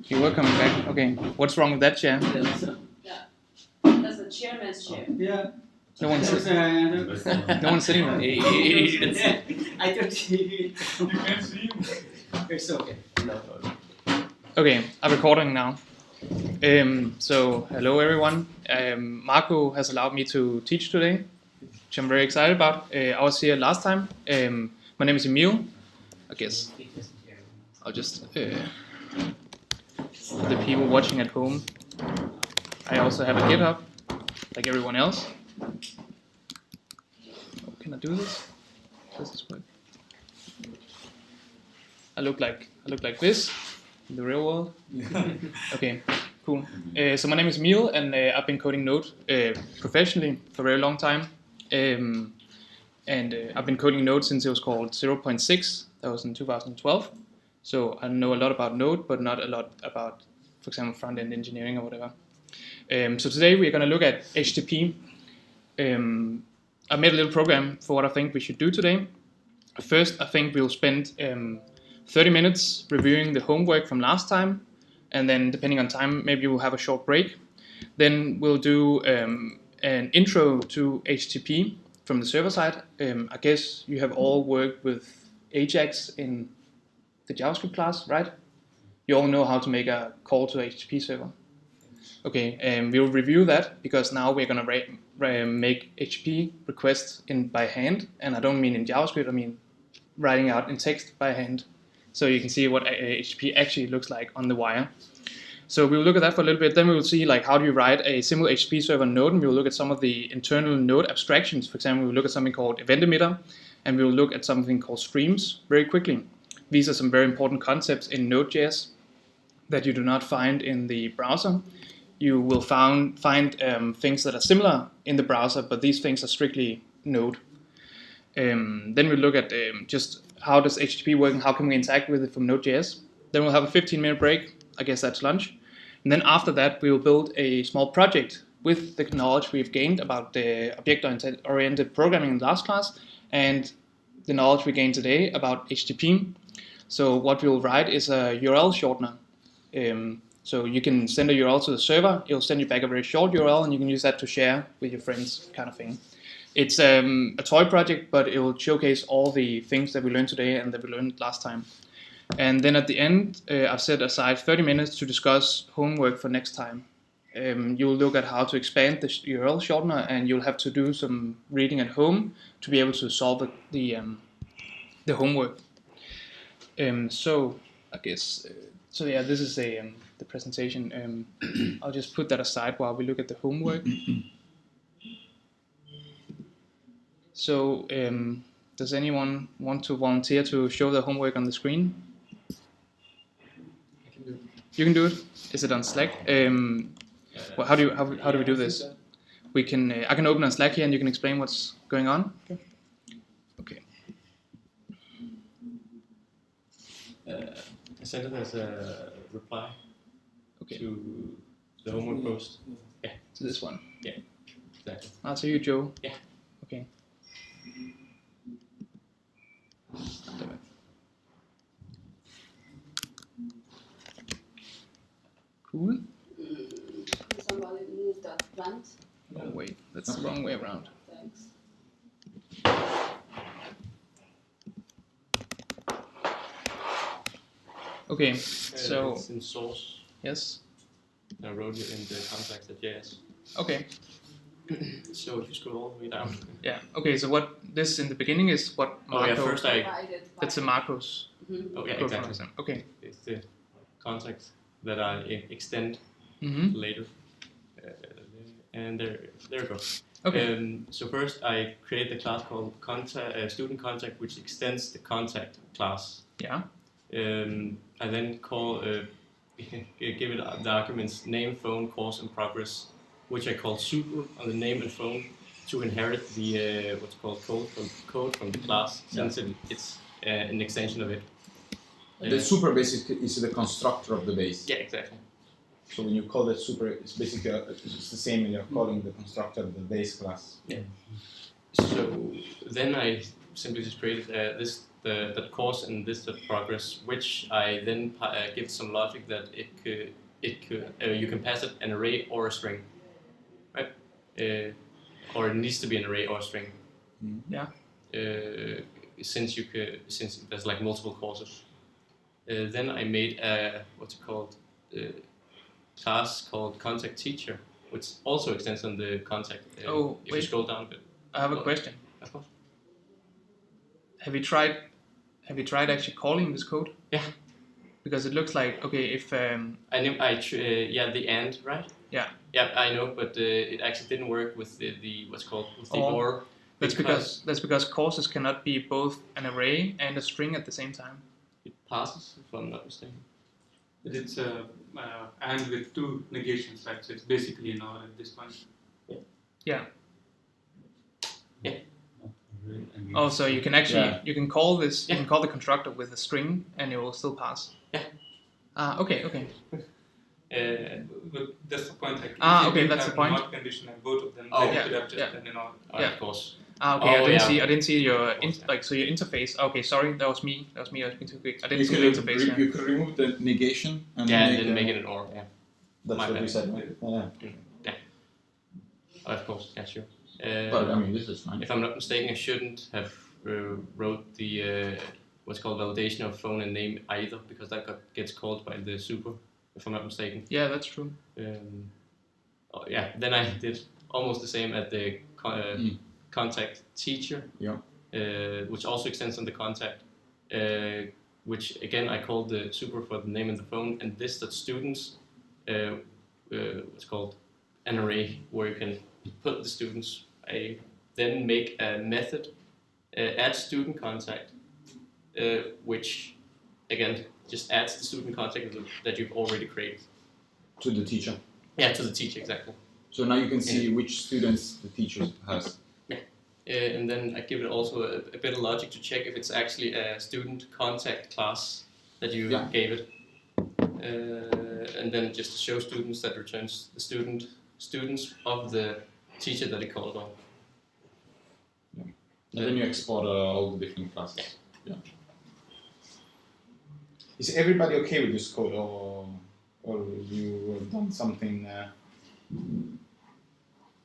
You were coming back. Okay. What's wrong with that chair? Yeah. That's the chairman's chair. Yeah. No one's no one's sitting there. I don't see you. You can't see him. It's okay. Okay, I'm recording now. So hello everyone. Marco has allowed me to teach today, which I'm very excited about. I was here last time. My name is Emil. I guess I'll just for the people watching at home. I also have a GitHub, like everyone else. Oh, can I do this? Does this work? I look like this in the real world. Okay, cool. So my name is Emil, and I've been coding Node professionally for a very long time. I've been coding Node since it was called 0.6. That was in 2012. So I know a lot about Node, but not a lot about, for example, front-end engineering or whatever. So today we're going to look at HTTP. I made a little program for what I think we should do today. First, I think we'll spend 30 minutes reviewing the homework from last time, and then depending on time, maybe we'll have a short break. Then we'll do an intro to HTTP from the server side. I guess you have all worked with Ajax in the JavaScript class, right? You all know how to make a call to a HTTP server. Okay, we'll review that because now we're going to make HTTP requests by hand, and I don't mean in JavaScript, I mean writing out in text by hand. So you can see what HTTP actually looks like on the wire. So we'll look at that for a little bit. Then we will see like how do you write a simple HTTP server node, and we'll look at some of the internal node abstractions. For example, we'll look at something called event emitter, and we'll look at something called streams very quickly. These are some very important concepts in Node.js that you do not find in the browser. You will find things that are similar in the browser, but these things are strictly Node. Then we look at just how does HTTP work and how can we interact with it from Node.js. Then we'll have a 15-minute break. I guess that's lunch. And then after that, we will build a small project with the knowledge we've gained about the object-oriented programming in the last class and the knowledge we gained today about HTTP. So what we will write is a URL shortener. So you can send a URL to the server, it'll send you back a very short URL, and you can use that to share with your friends, kind of thing. It's a toy project, but it will showcase all the things that we learned today and that we learned last time. And then at the end, I've set aside 30 minutes to discuss homework for next time. You'll look at how to expand the URL shortener, and you'll have to do some reading at home to be able to solve the homework. So I guess, so yeah, this is the presentation. I'll just put that aside while we look at the homework. So does anyone want to volunteer to show the homework on the screen? I can do it. You can do it. Is it on Slack? Well, how do we do this? We can. I can open on Slack here, and you can explain what's going on. Okay. I sent it as a reply Okay. to the homework post. Yeah, To this one. yeah, exactly. I'll see you, Joe. Yeah. Okay. Cool. Somebody move that plant. Oh wait, that's the wrong way around. Thanks. Okay, so It's in source. yes. I wrote it in the context.js. Okay. So if you scroll all the way down. Yeah. Okay. So what this in the beginning is what Oh yeah, Marco. first I. That's the Marcos. Oh yeah, code exactly. mechanism. Okay. It's the context that I extend Mm-hmm. later. And there we go. Okay. So first I create the class called student contact, which extends the contact class. Yeah. I then call give it the arguments name, phone, course, and progress, which I call super on the name and phone to inherit the what's called code from the class, since it's an extension of it. The super basic is the constructor of the base. Yeah, exactly. So when you call that super, it's basically it's the same. You're calling the constructor of the base class. Yeah. So then I simply just created this the course and this the progress, which I then give some logic that you can pass it an array or a string, right? Or it needs to be an array or a string. Yeah. Since there's like multiple courses. Then I made a class called contact teacher, which also extends on the contact. If you scroll down a bit. I have a question. Of course. Have you tried actually calling this code? Yeah. Because it looks like, okay, if the and, right? Yeah. Yeah, I know, but it actually didn't work with the or. That's because courses cannot be both an array and a string at the same time. It passes, if I'm not mistaken. But it's and with two negations, right? So it's basically an or at this point. Yeah. Yeah. Oh, so you can actually you can call this you can call the constructor with a string and it will still pass. Yeah. Okay. But that's the point. Like, okay, that's the point. Not condition and both of them. Oh, then you could have just done an or. Of course. Okay, Oh, I didn't see your your interface. Okay, sorry, that was me. I was being too quick. I didn't see the interface. You could remove the negation and make it an or. Yeah. That's what we said. Right? Yeah. Of course. Yeah, sure. But I mean, this is fine. If I'm not mistaken, I shouldn't have wrote the what's called validation of phone and name either, because that gets called by the super. If I'm not mistaken. Yeah, that's true. Then I did almost the same at the contact teacher. Yeah. Which also extends on the contact. Which again I called the super for the name and the phone, and this that students. What's called an array where you can put the students. I then make a method add student contact, which again just adds the student contact that you've already created. To the teacher. Yeah, to the teacher, exactly. So now you can see which students the teacher has. Yeah. And then I give it also a bit of logic to check if it's actually a student contact class that you gave it. And then just to show students that returns the students of the teacher that it called on. And then you export all the different classes. Yeah. Is everybody okay with this code, or you have done something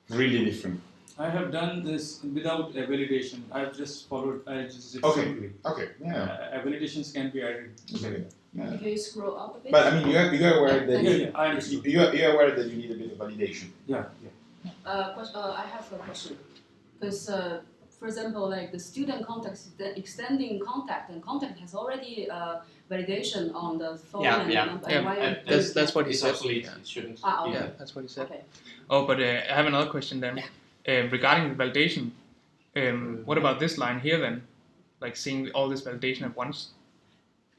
really different? I have done this without a validation. I've just followed. I just did Okay. simply. Okay. Yeah. Validations can be added. Okay. Yeah. Can you scroll up a bit? But I mean, you're aware that I understood. you're aware that you need a bit of validation. Yeah. I have a question. Because, for example, like the student contact, extending contact, and contact has already validation on the phone and the number. And why That's what he It's said. obsolete. Yeah. It shouldn't. okay. Yeah, that's what he said. Okay. Oh, but I have another question then. Regarding the validation, what about this line here then? Like seeing all this validation at once?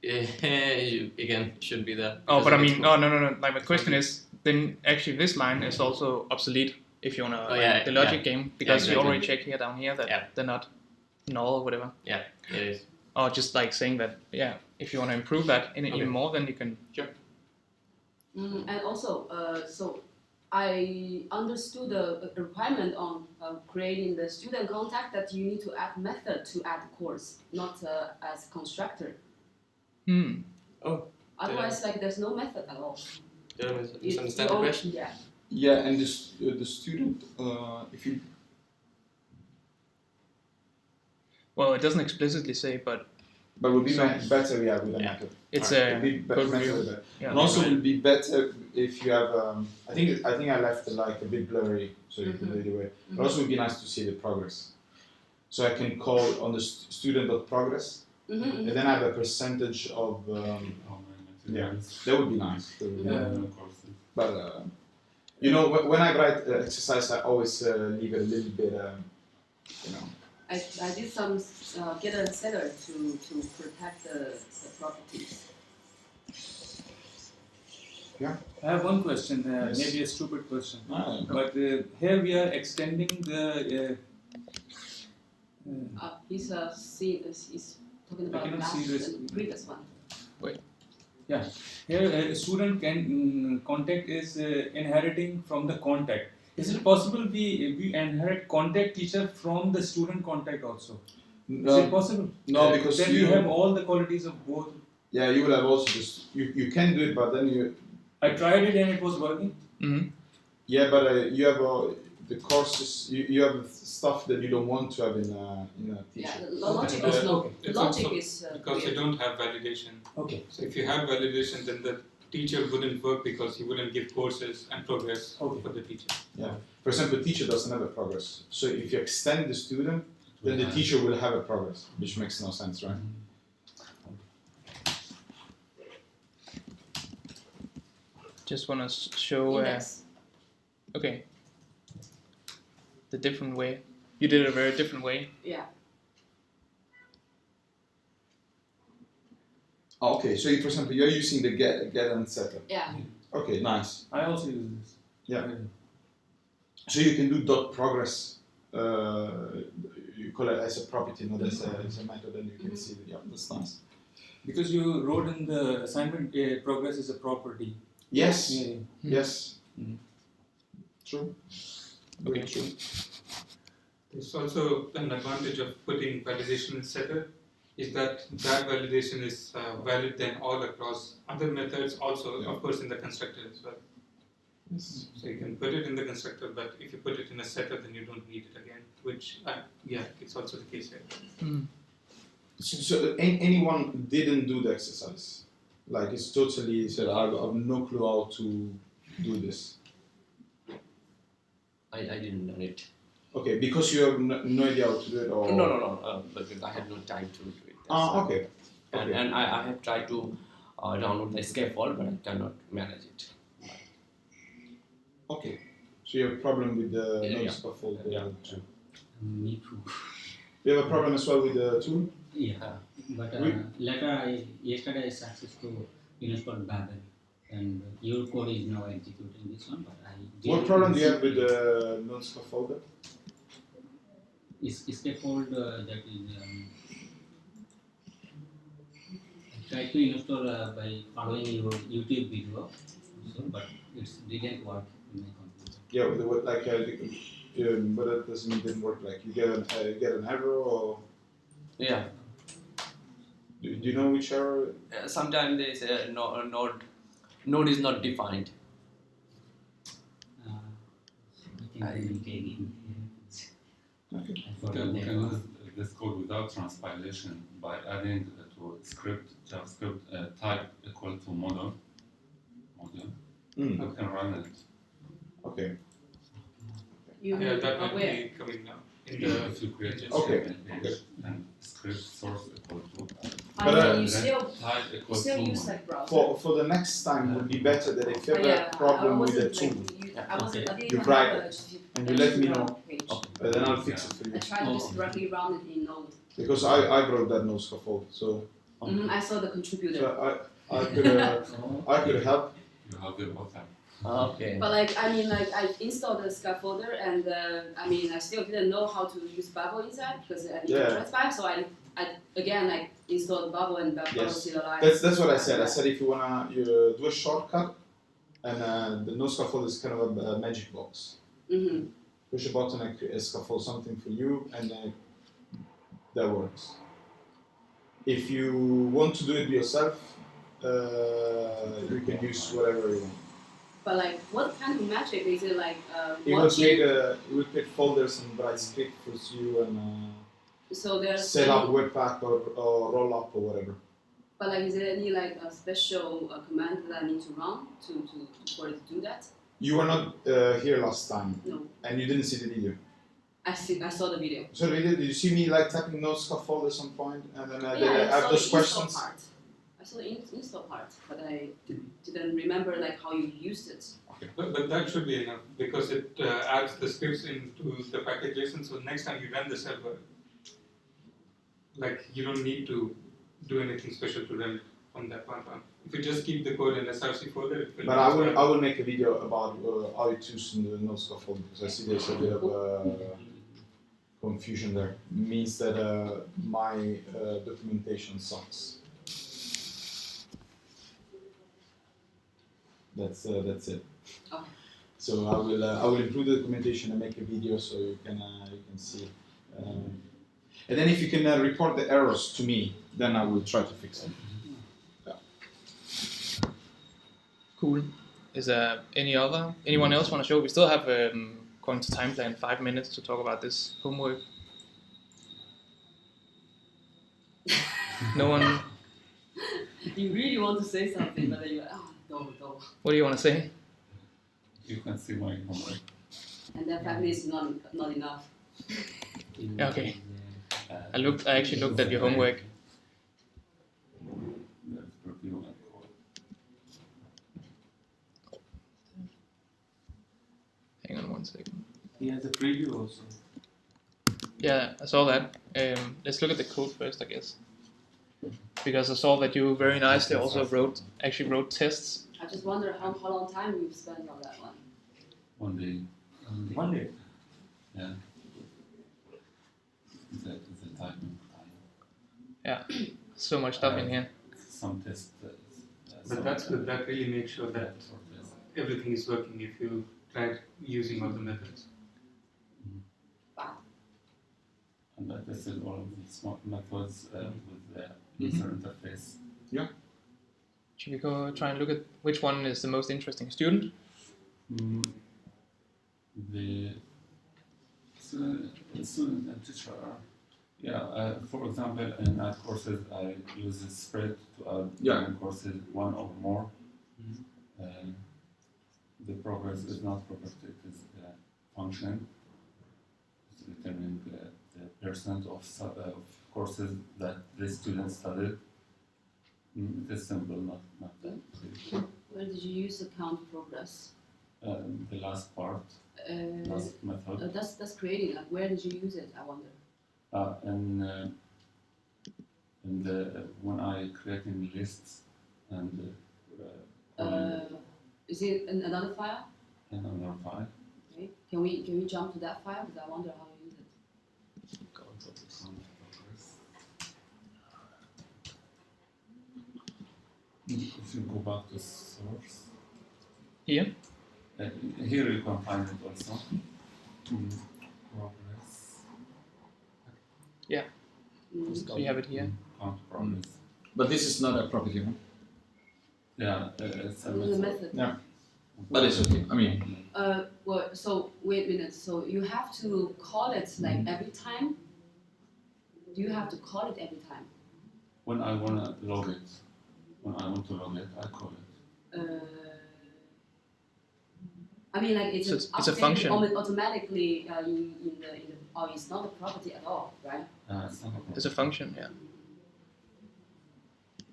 Again, shouldn't be there. Oh, but I mean, no. Like my question is, then actually this line is also obsolete if you wanna the logic game, because you already checked here down here that they're not null or whatever. Yeah, it is. Or just like saying that, if you wanna improve that even more, then you can. Sure. And also, so I understood the requirement on creating the student contact that you need to add method to add course, not as constructor. Oh. Otherwise, like there's no method at all. Did I misunderstand the question? Yeah. Yeah, and the student, if you. Well, it doesn't explicitly say, but But would be better, with a method. it's Would be code better review. with that. Yeah. And also, it would be better if you have. I think I left it like a bit blurry, so you can read it away. But also, it would be nice to see the progress. So I can call on the student.progress, and then I have a percentage of. That would be nice. Of course. But when I write exercise, I always leave it a little bit. I did some getter and setter to protect the properties. Yeah. I have one question, Yes. maybe a stupid question. Ah, But here we are extending the. He's talking I about cannot last see this. and previous one. Here, a student can contact is inheriting from the contact. Is it possible we inherit contact teacher from the student contact also? Is it possible? No, because then you have all the qualities of both. Yeah, you will have also just you can do it, but then you. I tried it and it was working. Mm-hmm. Yeah, but you have the courses. You have stuff that you don't want to have in a teacher. Yeah, the logic Okay. is no. Okay. The It's logic also is because you weird. don't have validation. Okay. So if you have validation, then the teacher wouldn't work because he wouldn't give courses and progress Okay. for the teacher. For example, the teacher doesn't have a progress. So if you extend the student, then the teacher will have a progress, which makes no sense, right? Just want to show. Index. Okay. The different way. You did it a very different way. Yeah. Oh, okay, so for example, you're using the get and setup. Yeah. Okay, nice. I also use this. Yeah. So you can do dot progress. You call it as a property, not as a method, and you can see that. Yeah, that's nice. Because you wrote in the assignment, progress is a property. Yes. Yeah. Yes. Mhm. True. Okay. Very true. There's also an advantage of putting validation in setup is that validation is valid then all across other methods also, Yeah. of course, in the constructor as well. Yes. So you can put it in the constructor, but if you put it in a setup, then you don't need it again, which, it's also the case here. Mm. So anyone didn't do the exercise? Like it's totally said, I have no clue how to do this. I didn't know it. Okay, because you have no idea how to do it, or No. Because I had no time to do it. That's why. okay. Okay. And I have tried to download the scaffold, but I cannot manage it. Okay. So you have a problem with the Yeah, node yeah. scaffold Yeah. too. Me too. You have a problem as well with the tool? Yeah, but yesterday I success to install Babel, and your code is now executing this one. But What problem do you have with the node scaffolder? Is scaffold that is I tried to install by following your YouTube video, so but it didn't work in my computer. Yeah, with the, but that doesn't mean it didn't work. Like you get an error, or Yeah. do you know which error? Sometimes they say node is not defined. I think we will take it. Okay. I You forgot can that use one. this code without transpilation by adding to script JavaScript type equal to model. You can run it. Okay. You That might aware. be coming now in the If you create a Okay. second page and script source equal to But, you then still type equal still to use model. like browser. For the next time, it would be better that if you have Yeah, a problem I with the wasn't tool, like I wasn't. I didn't You even write have it, a and you let me know. page. then I'll fix it for I you. tried to just directly run it in Node. Because I wrote that node scaffold, so I saw the contributor. I could help. You have the author. Okay. But like I mean like I installed the scaffolder and I mean I still didn't know how to use Babel inside because I need Yeah. to transcribe, so I again like installed Babel and Babel Yes. still alive. That's what I said. I said if you wanna do a shortcut, and the node scaffold is kind of a magic box. Mm-hmm. Push a button and a scaffold something for you, and that works. If you want to do it yourself, you can use whatever you want. But like what kind of magic is it like It will watching? create folders and write script for you and So there's set up any, Webpack or roll up or whatever. but like is there any like a special command that I need to run to for it to do that? You were not here last time, No. and you didn't see the video. I saw the video. So did you see me like tapping node scaffold at some point, and then Yeah, did I I have saw those the questions? install part. I saw the install part, but I didn't remember like how you used it. But that should be enough because it adds the scripts into the package JSON. So next time you run the server, like you don't need to do anything special to run it from that point on. If you just keep the code in SRC folder, it will. But I will make a video about how it used in the node scaffold because I see there's a bit of confusion there. It means that my documentation sucks. That's it. Okay. So I will improve the documentation and make a video so you can see. And then if you can report the errors to me, then I will try to fix them. Cool. Is there anyone else want to show? We still have, according to time plan, 5 minutes to talk about this homework. No one. You really want to say something, but then you're like, oh, no. What do you want to say? You can see my homework. And then 5 minutes is not enough. Okay. I actually looked at your homework. There's review and code. Hang on 1 second. He has a preview also. Yeah, I saw that. Let's look at the code first, I guess. Because I saw that you very nicely also wrote tests. I just wonder how long time you've spent on that one. 1 day. 1 day. Yeah. The typing time. Yeah, so much stuff in here. Some tests. But that's good. That really makes sure that everything is working if you tried using all the methods. And I tested all of these methods with the user interface. Should we go try and look at which one is the most interesting? Student? The student and teacher. Yeah, for example, in add courses, I use a spread to add different courses, one or more. The progress is not property, it is a function. It's returning the percent of courses that the student studied. It is simple, not that. Where did you use the count progress? The last part, last method. That's creating. Like, where did you use it? I wonder. In the when I creating lists and Is it in another file? in another file. Okay. Can we jump to that file? Because I wonder how you use it. If you go back to source, Here? here you can find it also. Progress. Yeah. So you have it here. Count progress. But this is not a property, huh? Yeah, it's a It was a method. Yeah. But it's okay. I mean, Well, so wait a minute. So you have to call it like every time. Do you have to call it every time? When I wanna log it, when I want to log it, I call it. I mean, like it's a function. automatically in the. Oh, it's not a property at all, right? It's not a It's a function, yeah.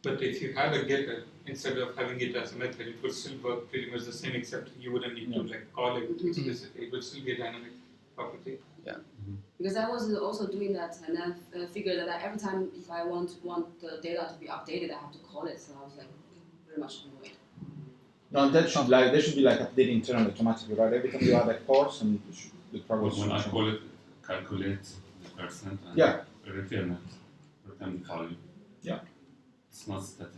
But if you had a getter, instead of having it as a method, it would still work pretty much the same, except you wouldn't need to like call it explicitly. It would still be a dynamic property. Because I was also doing that, and I figured that every time if I want the data to be updated, I have to call it. So I was like very much annoyed. no, that should be like updated internally automatically, right? Every time you add a course and the progress. When I should call it, calculate the percent and Yeah. return it, return the value. Yeah. It's not static.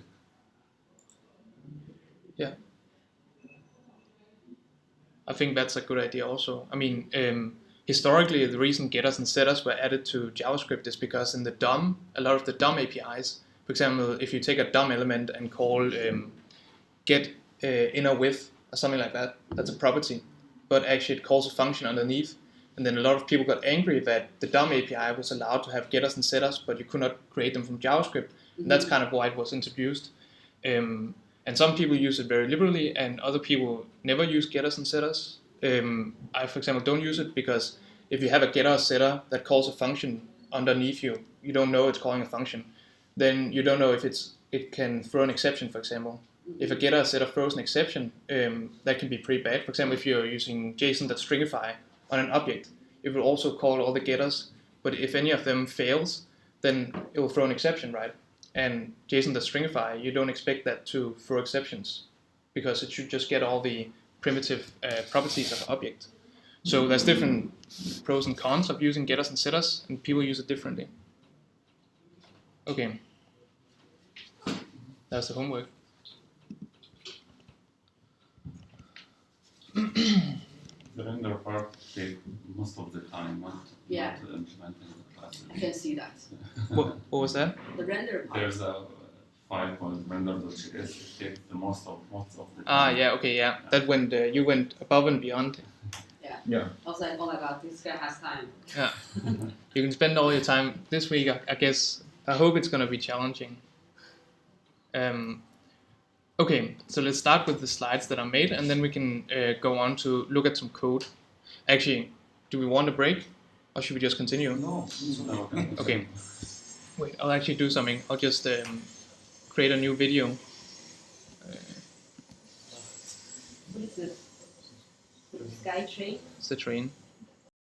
I think that's a good idea also. I mean, historically, the reason getters and setters were added to JavaScript is because in the DOM, a lot of the DOM APIs, for example, if you take a DOM element and call get inner width or something like that, that's a property. But actually it calls a function underneath. And then a lot of people got angry that the DOM API was allowed to have getters and setters, but you could not create them from JavaScript. And that's kind of why it was introduced. And some people use it very liberally, and other people never use getters and setters. I, for example, don't use it because if you have a getter or setter that calls a function underneath you, you don't know it's calling a function. Then you don't know if it can throw an exception, for example. If a getter or setter throws an exception, that can be pretty bad. For example, if you're using JSON.stringify on an object, it will also call all the getters, but if any of them fails, then it will throw an exception, right? And JSON.stringify, you don't expect that to throw exceptions because it should just get all the primitive properties of the object. So there's different pros and cons of using getters and setters, and people use it differently. Okay, that's the homework. There render part take most of the time, not Yeah. not implementing the classes. I can see that. What was that? The render part. There's a file called render.js. It takes the most of the Ah, time. yeah, okay, yeah. That went, you went above and beyond. Yeah. I was like, oh my god, this guy has time. Yeah. You can spend all your time this week, I guess. I hope it's going to be challenging. Okay, so let's start with the slides that are made, and then we can go on to look at some code. Actually, do we want a break, or should we just continue? No. Okay. Wait, I'll actually do something. I'll just create a new video. What is this? Sky train? It's the train.